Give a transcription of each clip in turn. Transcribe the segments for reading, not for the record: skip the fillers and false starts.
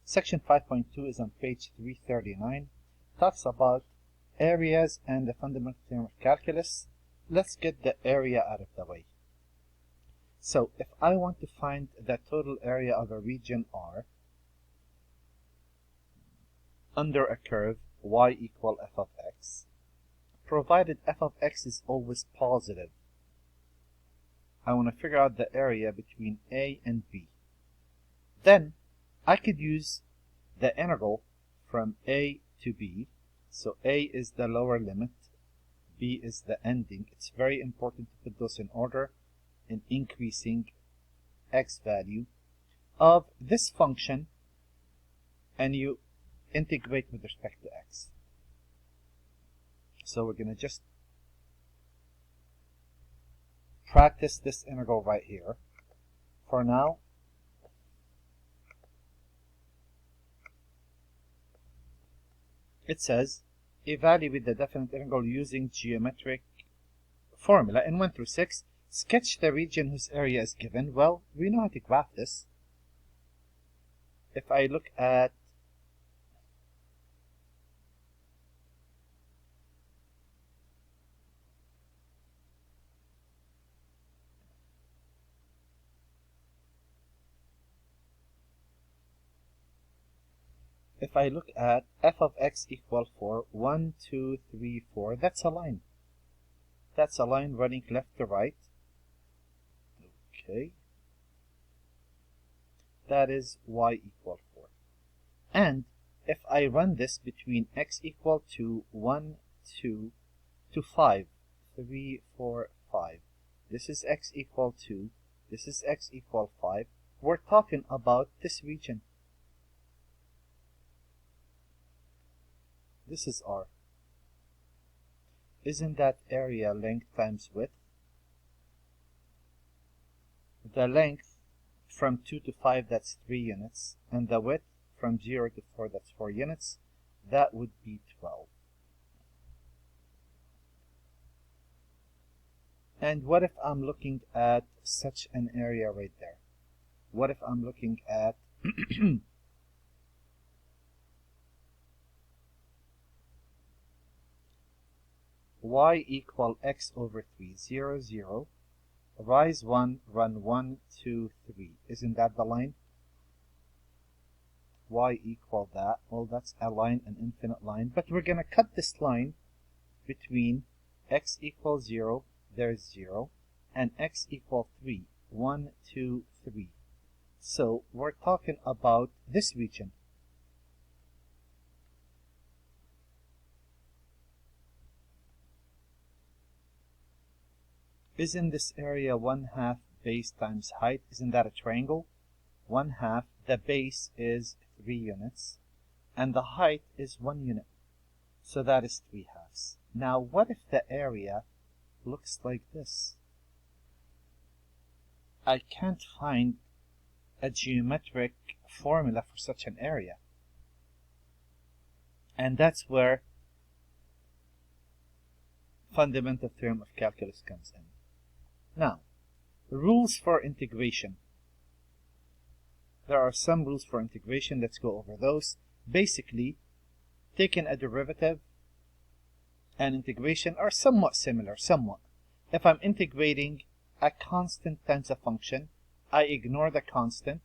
Section 5.2 is on page 339. Talks about areas and the fundamental theorem of calculus. Let's get the area out of the way. So if I want to find the total area of a region R under a curve y equal f of x, provided f of x is always positive, I want to figure out the area between a and b. Then I could use the integral from a to b. So a is the lower limit, b is the ending. It's very important to put those in order in increasing x value of this function, and you integrate with respect to x. So we're going to just practice this integral right here. For now, it says evaluate the definite integral using geometric formula in 1 through 6. Sketch the region whose area is given. Well, we know how to graph this. If I look at f of x equal 4, 1, 2, 3, 4, that's a line. That's a line running left to right. Okay. That is y equal 4. And if I run this between x equal to 1, 2 to 5, 3, 4, 5, this is x equal 2, this is x equal 5, we're talking about this region. This is R. Isn't that area length times width? The length from 2 to 5, that's 3 units. And the width from 0 to 4, that's 4 units. That would be 12. And what if I'm looking at such an area right there? What if I'm looking at y equal x over 3, 0, 0, rise 1, run 1, 2, 3. Isn't that the line? Y equal that. Well, that's a line, an infinite line. But we're going to cut this line between x equals 0, there's 0, and x equal 3, 1, 2, 3. So we're talking about this region. Isn't this area 1/2 base times height? Isn't that a triangle? 1/2, the base is 3 units, and the height is 1 unit. So that is 3/2. Now, what if the area looks like this? I can't find a geometric formula for such an area. And that's where fundamental theorem of calculus comes in. Now, rules for integration. There are some rules for integration. Let's go over those. Basically, taking a derivative and integration are somewhat similar, somewhat. If I'm integrating a constant times a function, I ignore the constant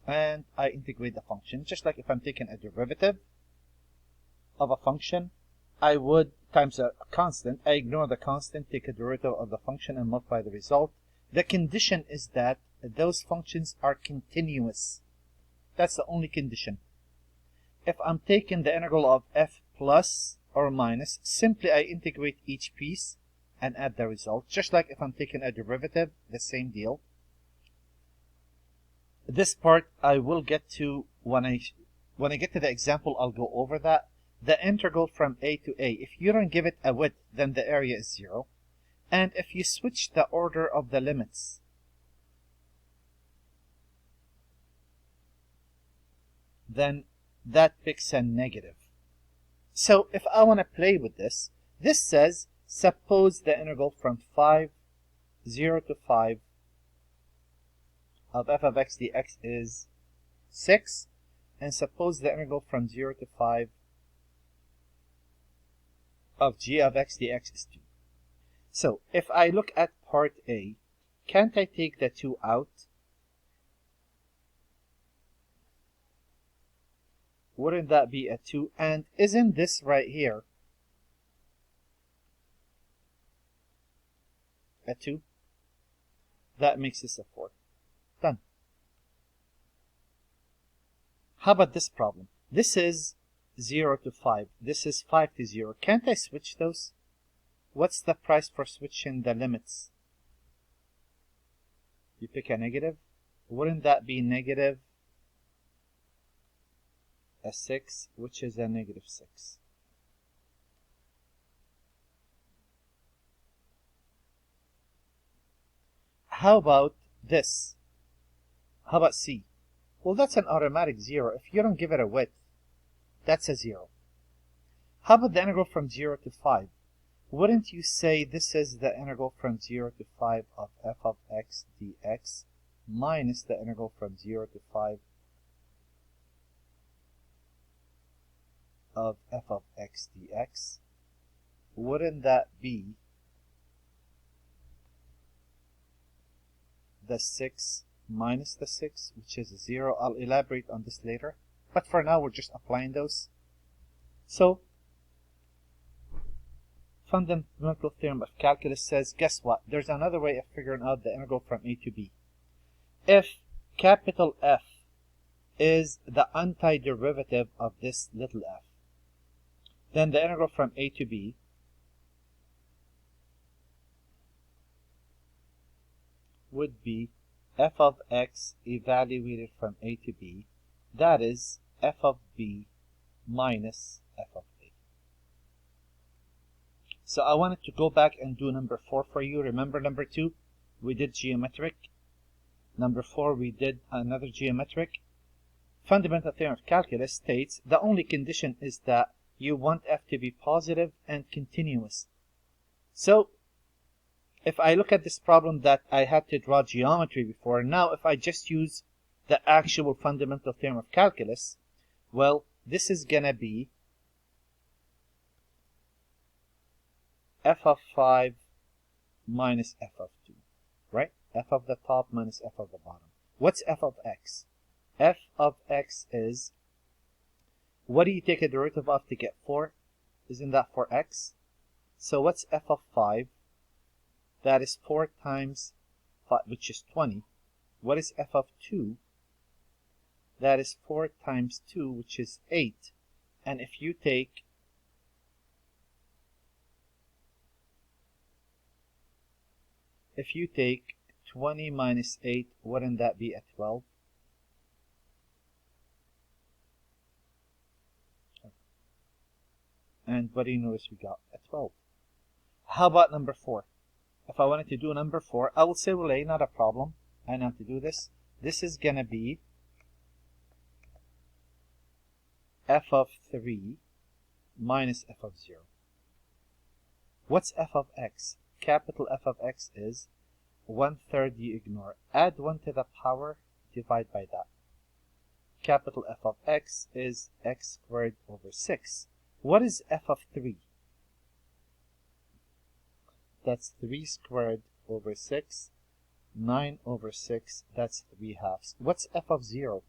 and I integrate the function. Just like if I'm taking a derivative of a function, I would times a constant, I ignore the constant, take a derivative of the function and multiply the result. The condition is that those functions are continuous. That's the only condition. If I'm taking the integral of f plus or minus, simply I integrate each piece and add the result. Just like if I'm taking a derivative, the same deal. This part I will get to when I get to the example. I'll go over that. The integral from a to a, if you don't give it a width, then the area is 0. And if you switch the order of the limits, then that picks a negative. So if I want to play with this, this says, suppose the integral from 0 to 5 of f of x dx is 6. And suppose the integral from 0 to 5 of g of x dx is 2. So if I look at part A, can't I take the 2 out? Wouldn't that be a 2? And isn't this right here a 2? That makes this a 4. Done. How about this problem? This is 0 to 5. This is 5 to 0. Can't I switch those? What's the price for switching the limits? You pick a negative. Wouldn't that be negative a 6, which is a negative 6? How about this? How about C? Well, that's an automatic 0. If you don't give it a width, that's a 0. How about the integral from 0 to 5? Wouldn't you say this is the integral from 0 to 5 of f of x dx minus the integral from 0 to 5 of f of x dx? Wouldn't that be the 6 minus the 6, which is 0? I'll elaborate on this later. But for now, we're just applying those. So, fundamental theorem of calculus says, guess what? There's another way of figuring out the integral from a to b. If capital F is the antiderivative of this little f, then the integral from a to b would be f of x evaluated from a to b, that is f of b minus f of a. So I wanted to go back and do number 4 for you. Remember number 2? We did geometric. Number 4, we did another geometric. Fundamental theorem of calculus states the only condition is that you want f to be positive and continuous. So if I look at this problem that I had to draw geometry before, now if I just use the actual fundamental theorem of calculus, well, this is going to be f of 5 minus f of 2, right? F of the top minus f of the bottom. What's f of x? F of x is, what do you take a derivative of to get 4? Isn't that 4x? So what's f of 5? That is 4 times 5, which is 20. What is f of 2? That is 4 times 2, which is 8. And if you take If you take 20 minus 8, wouldn't that be a 12? And what do you notice we got? A 12. How about number 4? If I wanted to do number 4, I will say, well, hey, not a problem. I know how to do this. This is going to be f of 3 minus f of 0. What's f of x? Capital F of x is 1/3 you ignore. Add 1 to the power, divide by that. Capital F of x is x squared over 6. What is f of 3? That's 3 squared over 6. 9 over 6, that's 3/2. What's f of 0?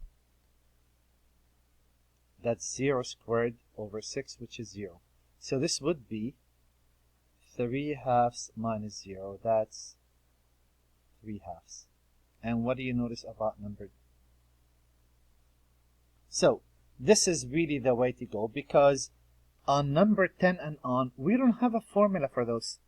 That's 0 squared over 6, which is 0. So this would be 3/2 minus 0, that's 3/2. And what do you notice about number? So this is really the way to go, because on number 10 and on, we don't have a formula for those.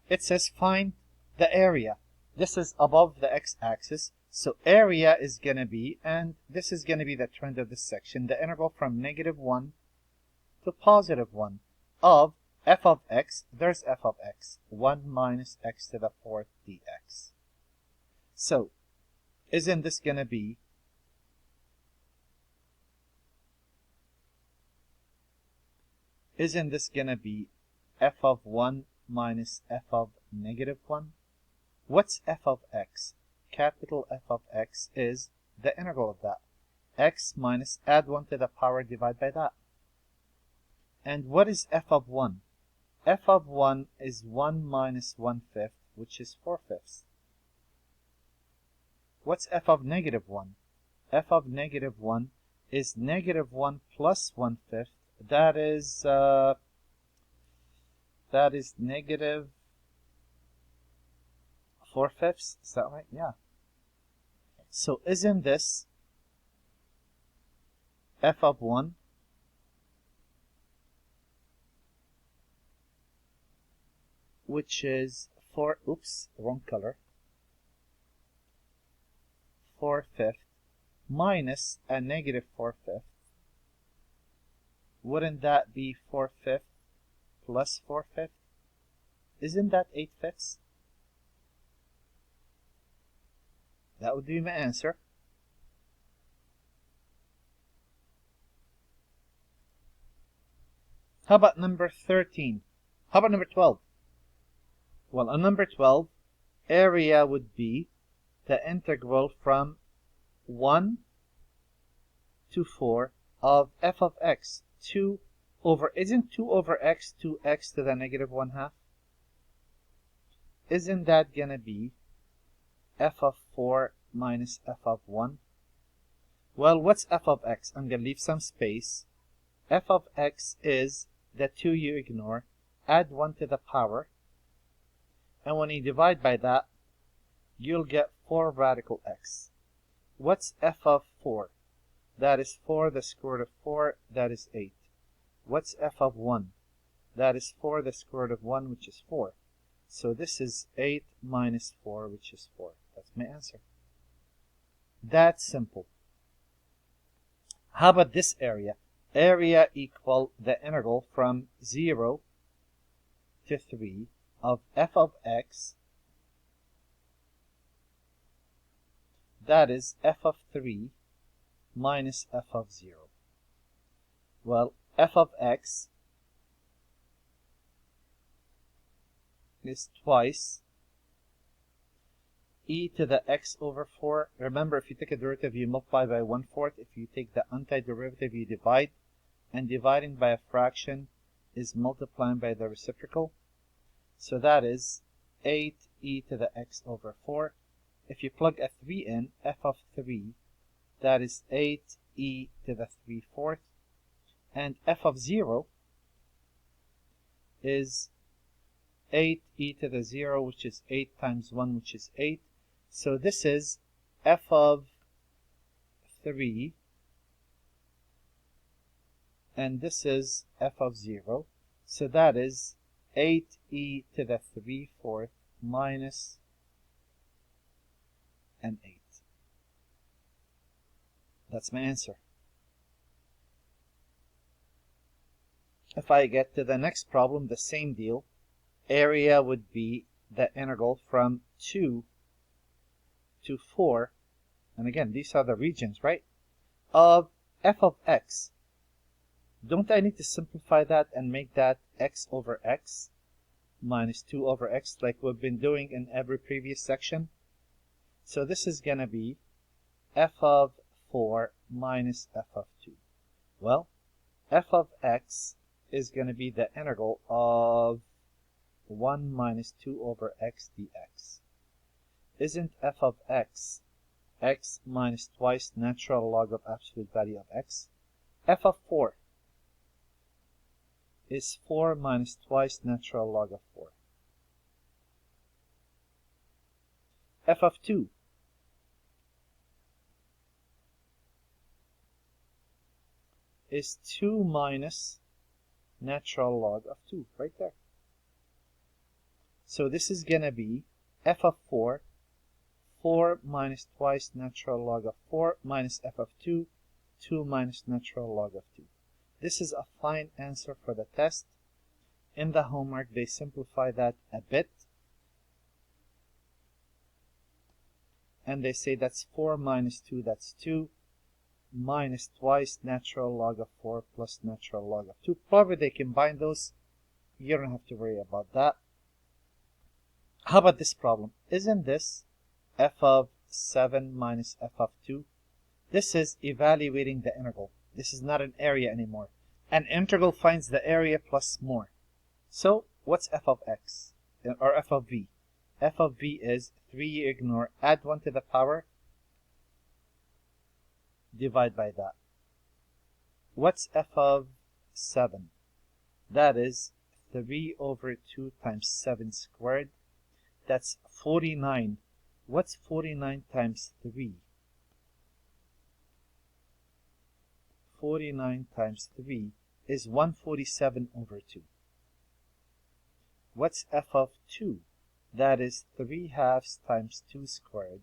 It says find the area. This is above the x-axis, so area is going to be, and this is going to be the trend of this section, the integral from -1 to +1 of f of x. There's f of x, 1 minus x to the 4th dx. So isn't this going to be f of 1 minus f of -1? What's f of x? Capital F of x is the integral of that. x minus add 1 to the power, divide by that. And what is f of 1? F of 1 is 1 minus 1/5, which is 4/5. What's f of negative 1? F of negative 1 is negative 1 plus 1/5. That is negative 4/5. Is that right? Yeah. So isn't this f of 1 which is 4, oops, wrong color, 4/5 minus a negative 4/5? Wouldn't that be 4/5 plus 4/5? Isn't that 8/5? That would be my answer. How about number 13? How about number 12? Well, on number 12, area would be the integral from 1 to 4 of f of x. 2 over, isn't 2 over x 2x to the negative 1/2? Isn't that going to be f of 4 minus f of 1? Well, what's f of x? I'm going to leave some space. F of x is the 2 you ignore, add 1 to the power, and when you divide by that, you'll get 4 radical x. What's f of 4? That is 4, the square root of 4, that is 8. What's f of 1? That is 4, the square root of 1, which is 4. So this is 8 minus 4, which is 4. That's my answer. That's simple. How about this area? Area equal the integral from 0 to 3 of f of x. That is f of 3 minus f of 0. Well, f of x is twice e to the x over 4. Remember, if you take a derivative, you multiply by 1/4. If you take the antiderivative, you divide. And dividing by a fraction is multiplying by the reciprocal. So that is 8e to the x over 4. If you plug a 3 in, f of 3, that is 8e to the 3/4. And f of 0 is 8e to the 0, which is 8 times 1, which is 8. So this is f of 3, and this is f of 0. So that is 8e to the 3/4 minus an 8. That's my answer. If I get to the next problem, the same deal. Area would be the integral from 2 to 4, and again, these are the regions, right, of f of x. Don't I need to simplify that and make that x over x minus 2 over x like we've been doing in every previous section? So this is going to be f of 4 minus f of 2. Well, f of x is going to be the integral of 1 minus 2 over x dx. Isn't f of x x minus twice natural log of absolute value of x? F of 4 is 4 minus twice natural log of 4. F of 2 is 2 minus natural log of 2, right there. So this is going to be f of 4, 4 minus twice natural log of 4 minus f of 2, 2 minus natural log of 2. This is a fine answer for the test. In the homework, they simplify that a bit. And they say that's 4 minus 2, that's 2, minus twice natural log of 4 plus natural log of 2. Probably they combine those. You don't have to worry about that. How about this problem? Isn't this f of 7 minus f of 2? This is evaluating the integral. This is not an area anymore. An integral finds the area plus more. So what's f of x? Or f of v? F of v is 3, you ignore, add 1 to the power, divide by that. What's f of 7? That is 3 over 2 times 7 squared. That's 49. What's 49 times 3? 49 times 3 is 147 over 2. What's f of 2? That is 3 halves times 2 squared.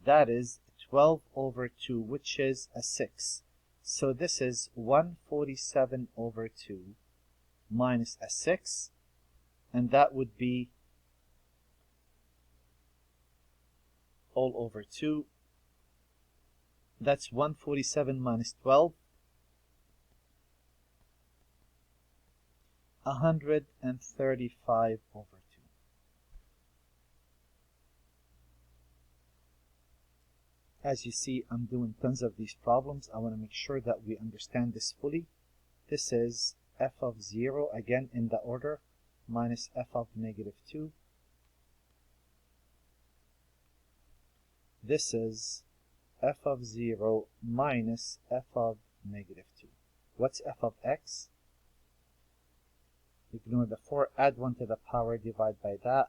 That is 12 over 2, which is a 6. So this is 147 over 2 minus a 6, and that would be all over 2. That's 147 minus 12. 135 over 2. As you see, I'm doing tons of these problems. I want to make sure that we understand this fully. This is f of 0, again in the order, minus f of negative 2. This is f of 0 minus f of negative 2. What's f of x? Ignore the 4, add 1 to the power, divide by that.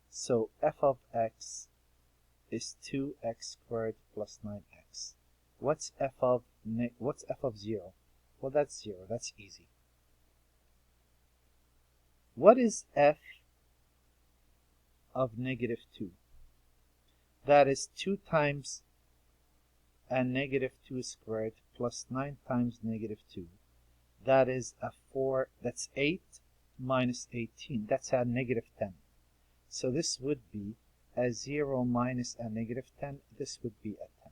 So f of x is 2x squared plus 9x. What's f of 0? Well, that's 0. That's easy. What is f of negative 2? That is 2 times a negative 2 squared plus 9 times negative 2. That is a 4. That's 8 minus 18. That's a negative 10. So this would be a 0 minus a negative 10. This would be a 10.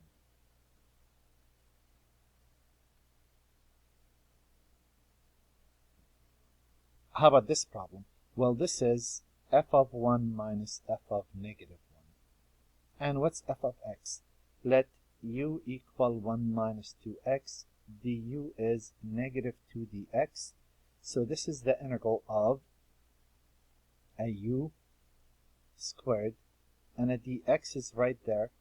How about this problem? Well, this is f of 1 minus f of negative 1. And what's f of x? Let u equal 1 minus 2x. du is negative 2 dx. So this is the integral of a u squared, and a dx is right there,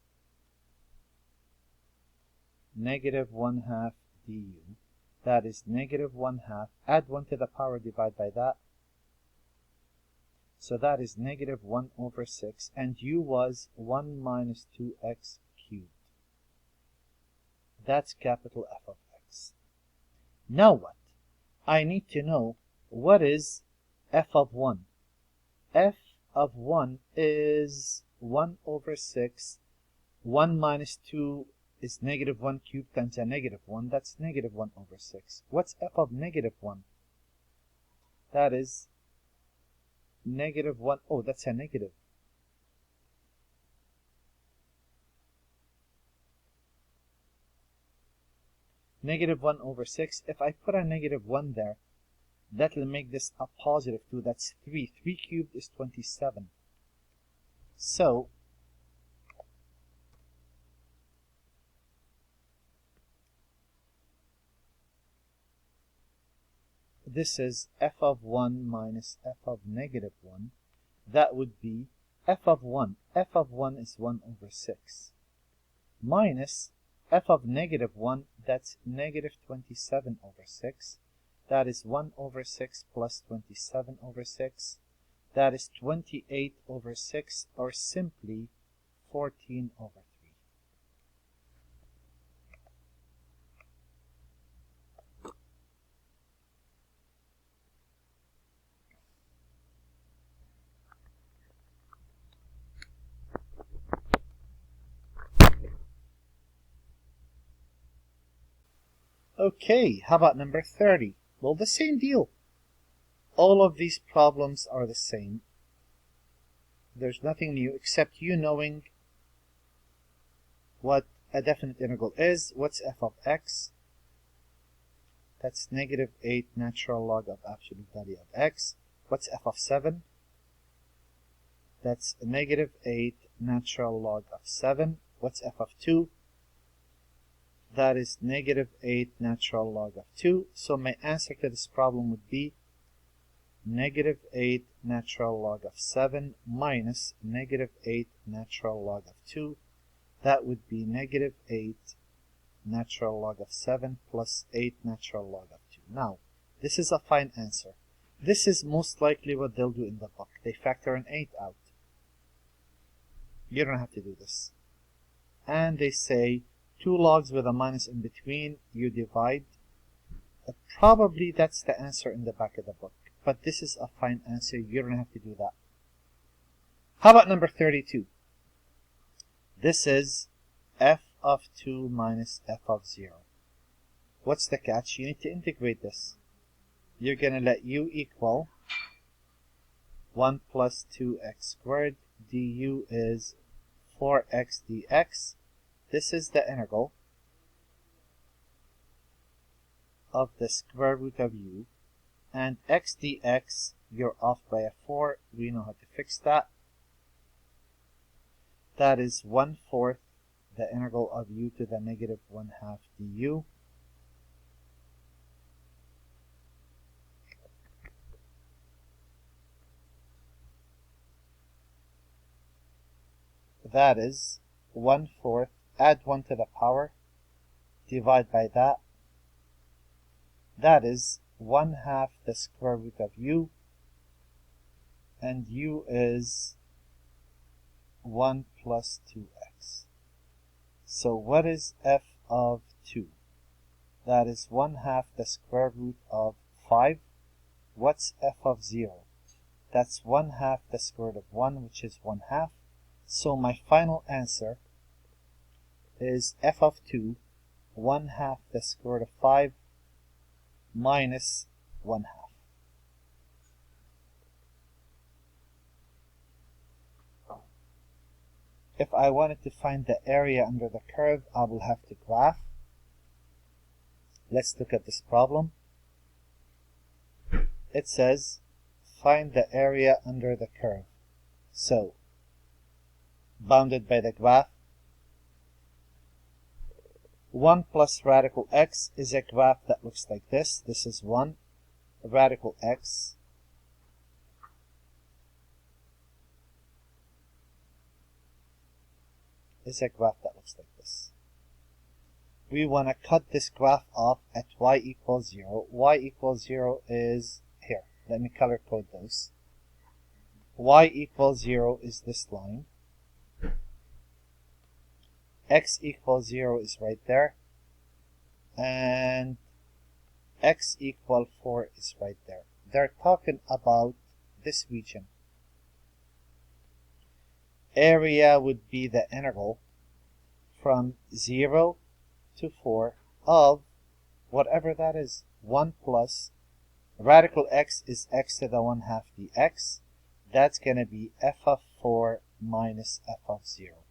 negative 1/2 du. That is negative 1/2. Add 1 to the power, divide by that. So that is negative 1 over 6, and u was 1 minus 2x cubed. That's capital F of x. Now what? I need to know what is f of 1. F of 1 is 1 over 6. 1 minus 2 is negative 1 cubed times a negative 1. That's negative 1 over 6. What's f of negative 1? That is negative 1. Oh, that's a negative. Negative 1 over 6. If I put a negative 1 there, that will make this a positive 2. That's 3. 3 cubed is 27. So, this is f of 1 minus f of negative 1. That would be f of 1. F of 1 is 1 over 6. Minus f of negative 1, that's negative 27 over 6. That is 1 over 6 plus 27 over 6. That is 28 over 6, or simply 14 over 3. Okay, how about number 30? Well, the same deal. All of these problems are the same. There's nothing new except you knowing what a definite integral is. What's f of x? That's negative 8 natural log of absolute value of x. What's f of 7? That's negative 8 natural log of 7. What's f of 2? That is negative 8 natural log of 2. So my answer to this problem would be negative 8 natural log of 7 minus negative 8 natural log of 2. That would be negative 8 natural log of 7 plus 8 natural log of 2. Now, this is a fine answer. This is most likely what they'll do in the book. They factor an 8 out. You don't have to do this. And they say 2 logs with a minus in between, you divide. Probably that's the answer in the back of the book. But this is a fine answer. You don't have to do that. How about number 32? This is f of 2 minus f of 0. What's the catch? You need to integrate this. You're going to let u equal 1 plus 2x squared. du is 4x dx. This is the integral of the square root of u. And x dx, you're off by a 4. We know how to fix that. That is 1/4 the integral of u to the negative 1/2 du. That is 1/4, add 1 to the power, divide by that. That is 1/2 the square root of u, and u is 1 plus 2x. So what is f of 2? That is 1/2 the square root of 5. What's f of 0? That's 1/2 the square root of 1, which is 1/2. So my final answer is f of 2, 1/2 the square root of 5 minus 1/2. If I wanted to find the area under the curve, I will have to graph. Let's look at this problem. It says, find the area under the curve. So, bounded by the graph, 1 plus radical x is a graph that looks like this. This is 1. Radical x is a graph that looks like this. We want to cut this graph off at y equals 0. Y equals 0 is here. Let me color code those. Y equals 0 is this line. X equals 0 is right there. And x equal 4 is right there. They're talking about this region. Area would be the integral from 0 to 4 of whatever that is. 1 plus radical x is x to the 1/2 dx. That's going to be f of 4 minus f of 0.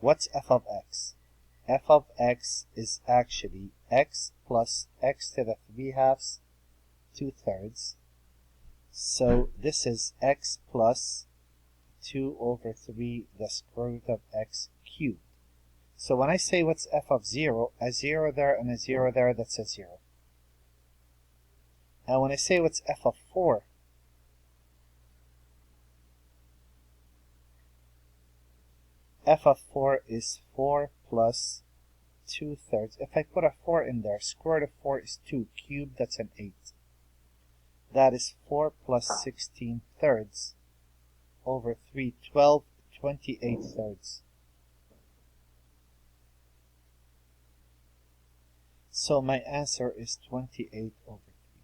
What's f of x? F of x is actually x plus x to the 3/2, 2/3. So this is x plus 2 over 3 the square root of x cubed. So when I say what's f of 0, a 0 there and a 0 there, that's a 0. And when I say what's f of 4, f of 4 is 4 plus 2/3. If I put a 4 in there, square root of 4 is 2, cubed, that's an 8. That is 4 plus 16/3 over 3, 12, 28/3. So my answer is 28 over 3.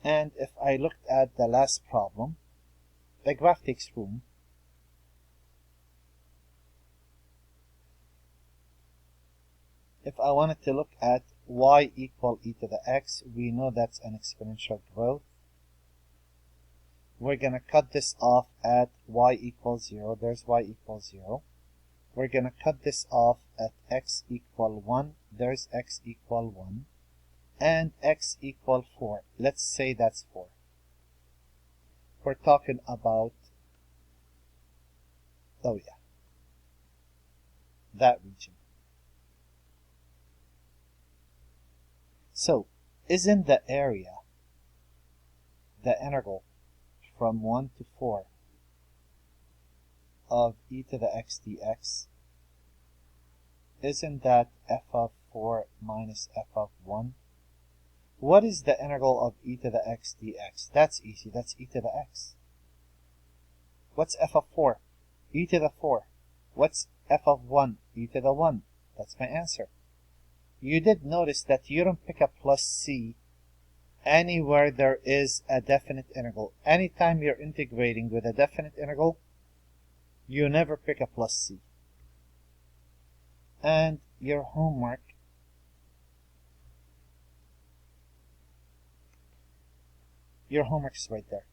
And if I looked at the last problem, the graph takes room. If I wanted to look at y equal e to the x, we know that's an exponential growth. We're going to cut this off at y equals 0. There's y equals 0. We're going to cut this off at x equal 1. There's x equal 1. And x equal 4. Let's say that's 4. We're talking about, oh yeah, that region. So, isn't the area the integral from 1 to 4 of e to the x dx? Isn't that f of 4 minus f of 1? What is the integral of e to the x dx? That's easy. That's e to the x. What's f of 4? E to the 4. What's f of 1? E to the 1. That's my answer. You did notice that you don't pick up plus c anywhere there is a definite integral. Anytime you're integrating with a definite integral, you never pick up plus c. And your homework is right there.